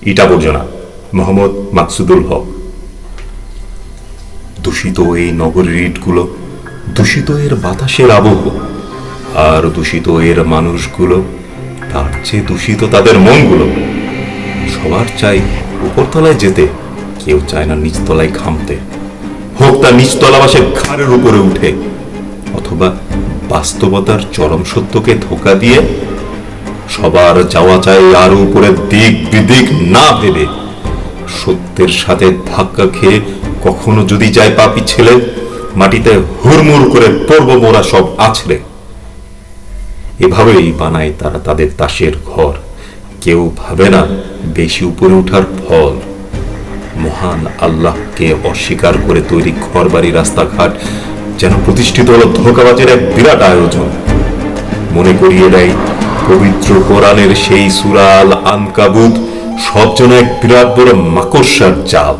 ইট আবর্জনা। মোহাম্মদ মাকসুদুল হক। দূষিত এই নগরের ইটগুলো, দূষিত এর বাতাসের আবহ, আর দূষিত এর মানুষগুলো, তার চেয়ে দূষিত তাদের মনগুলো। সবার চাই উপরতলায় যেতে, কেউ চায় না নিচতলায় খামতে। হোক তার নিচতলাবাসের ঘাড়ের উপরে উঠে, অথবা বাস্তবতার চরম সত্যকে ধোঁকা দিয়ে সবার যাওয়া চাই আর উপরে দিক বিদিক না ভেবে, সত্যের সাথে ধাক্কা খেয়ে কখনো যদি যায় পা পিছলে, মাটিতে হুড়মুড় করে পড়ব মোরা সব আছড়ে। এভাবেই বানায় তারা তাদের তাসের ঘর। কেউ ভাবে না বেশি উপরে ওঠার ফল। মহান আল্লাহকে অস্বীকার করে তৈরি ঘর বাড়ি রাস্তাঘাট যেন প্রতিষ্ঠিত হলো ধোঁকাবাজের এক বিরাট আয়োজন। মনে করিয়ে দেয় পবিত্র কোরআনের সেই সূরা আল আনকাবুত সব যেন এক বিরাট বড় মাকড়সার জাল।